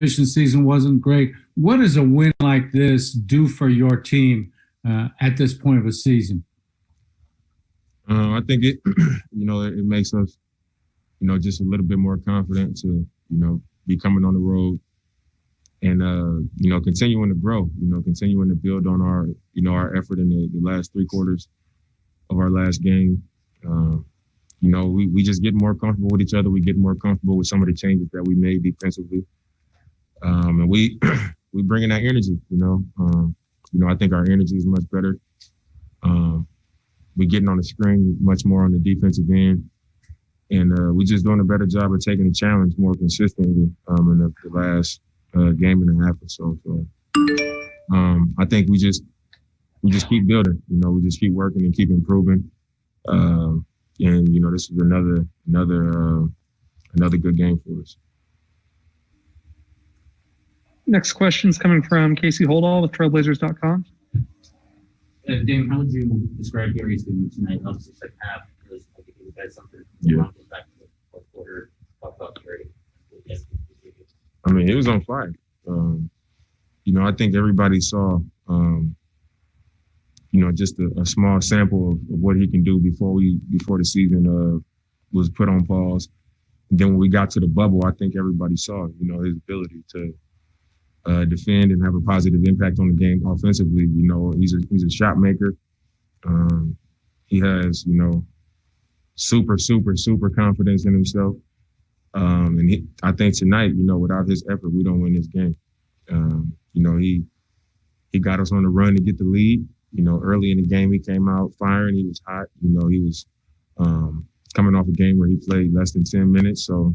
exhibition season wasn't great. What does a win like this do for your team at this point of a season? I think it, it makes us, just a little bit more confident to, be coming on the road and, continuing to grow, continuing to build on our effort in the last 3 quarters of our last game. We just get more comfortable with each other. We get more comfortable with some of the changes that we made defensively. And we bring in that energy, I think our energy is much better. We're getting on the screen much more on the defensive end. And we're just doing a better job of taking the challenge more consistently in the last game and a half or so. So I think we just keep building, we just keep working and keep improving. And, this is another good game for us. Next question is coming from Casey Holdall with Trailblazers.com. Damian, how would you describe Gary's game tonight? Obviously, second half, because I think you guys something. Yeah. Back to the fourth quarter. Talk about Gary. I mean, he was on fire. I think everybody saw, just a small sample of what he can do before the season was put on pause. And then when we got to the bubble, I think everybody saw, his ability to defend and have a positive impact on the game offensively. He's a shot maker. He has, super, super, super confidence in himself. And I think tonight, without his effort, we don't win this game. He got us on the run to get the lead. Early in the game, he came out firing. He was hot. He was coming off a game where he played less than 10 minutes. So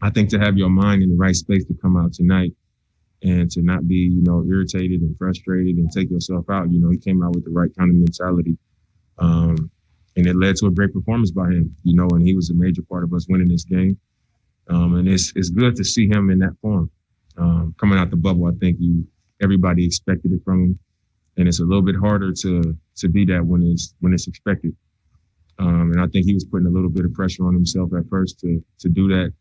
I think to have your mind in the right space to come out tonight and to not be, irritated and frustrated and take yourself out, he came out with the right kind of mentality. And it led to a great performance by him, and he was a major part of us winning this game. And it's good to see him in that form. Coming out the bubble, I think everybody expected it from him. And it's a little bit harder to be that when it's expected. And I think he was putting a little bit of pressure on himself at first to do that.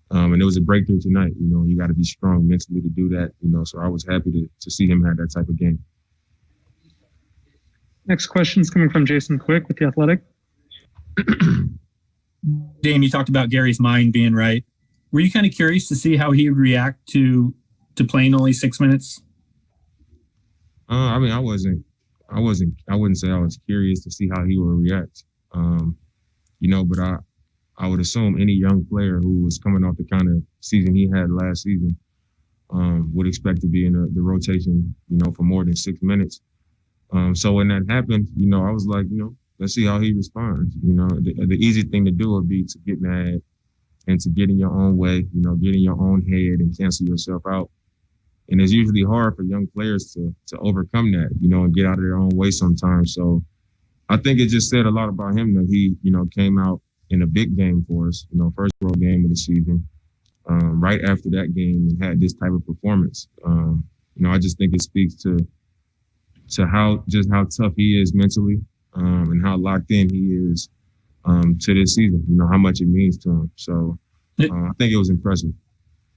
And it was a breakthrough tonight. You got to be strong mentally to do that. So I was happy to see him have that type of game. Next question is coming from Jason Quick with The Athletic. Dame, you talked about Gary's mind being right. Were you kind of curious to see how he would react to playing only 6 minutes? I wouldn't say I was curious to see how he would react. But I would assume any young player who was coming off the kind of season he had last season would expect to be in the rotation, for more than 6 minutes. So when that happened, I was like, let's see how he responds. The easy thing to do would be to get mad and to get in your own way, get in your own head and cancel yourself out. And it's usually hard for young players to overcome that, and get out of their own way sometimes. So I think it just said a lot about him that he, came out in a big game for us, first road game of the season, right after that game and had this type of performance. I just think it speaks to how tough he is mentally, and how locked in he is to this season, how much it means to him. So I think it was impressive.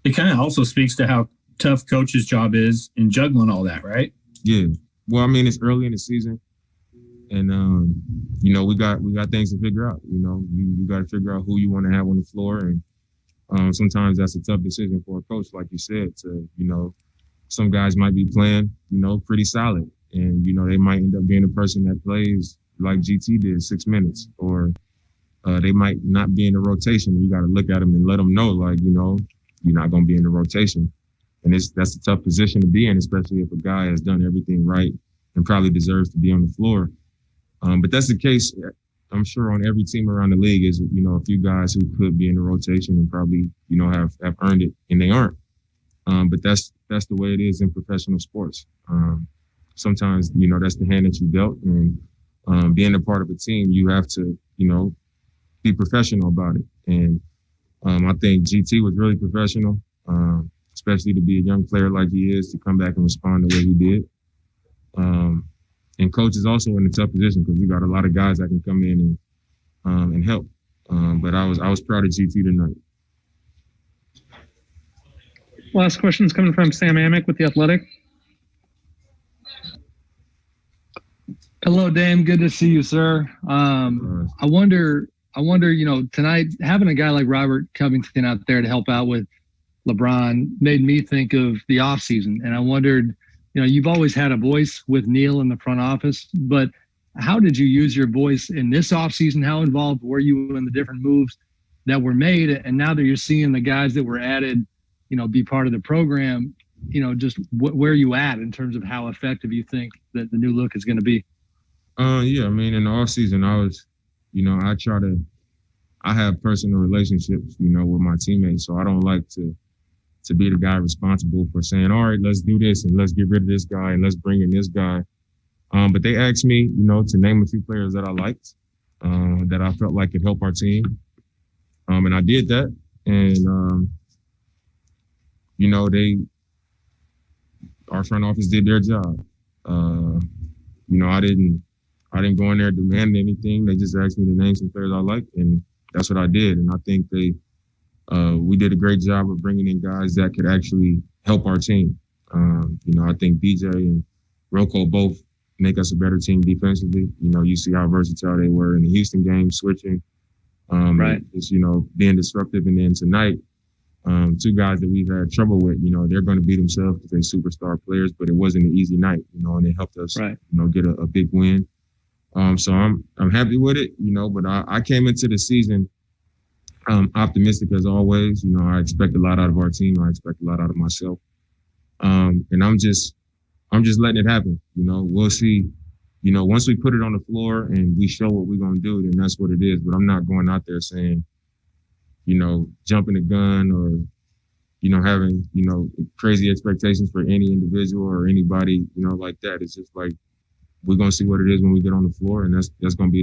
It kind of also speaks to how tough coach's job is in juggling all that, right? Yeah. Well, I mean, it's early in the season, and we got things to figure out. You got to figure out who you want to have on the floor, and sometimes that's a tough decision for a coach, like you said. Some guys might be playing, pretty solid, and they might end up being the person that plays like GT did 6 minutes, or they might not be in the rotation. You got to look at them and let them know, like, you're not going to be in the rotation. And that's a tough position to be in, especially if a guy has done everything right and probably deserves to be on the floor. But that's the case, I'm sure, on every team around the league is, a few guys who could be in the rotation and probably, have earned it, and they aren't. But that's the way it is in professional sports. Sometimes, that's the hand that you dealt, and being a part of a team, you have to, be professional about it. And I think GT was really professional. Especially to be a young player like he is, to come back and respond the way he did. And coach is also in a tough position because we got a lot of guys that can come in and help. But I was proud of GT tonight. Last question is coming from Sam Amick with The Athletic. Hello, Dame. Good to see you, sir. I wonder, tonight having a guy like Robert Covington out there to help out with LeBron made me think of the offseason. And I wondered, you've always had a voice with Neil in the front office, but how did you use your voice in this offseason? How involved were you in the different moves that were made? And now that you're seeing the guys that were added, be part of the program, just where are you at in terms of how effective you think that the new look is going to be? Yeah, I mean, in the off season, I was, I have personal relationships, with my teammates. So I don't like to be the guy responsible for saying, all right, let's do this and let's get rid of this guy and let's bring in this guy. But they asked me, to name a few players that I liked, that I felt like could help our team. And I did that. And, our front office did their job. I didn't go in there demanding anything. They just asked me to name some players I liked, and that's what I did. And I think we did a great job of bringing in guys that could actually help our team. I think BJ and Rocco both make us a better team defensively. You see how versatile they were in the Houston game, switching, right. Just, being disruptive. And then tonight, two guys that we've had trouble with, they're going to be themselves because they're superstar players, but it wasn't an easy night, and they helped us, right. Get a big win. So I'm happy with it, but I came into the season optimistic as always. I expect a lot out of our team. I expect a lot out of myself. And I'm just letting it happen. We'll see. Once we put it on the floor and we show what we're going to do, then that's what it is. But I'm not going out there saying, jumping the gun or, having, crazy expectations for any individual or anybody, like that. It's just like, we're going to see what it is when we get on the floor, and that's going to be that.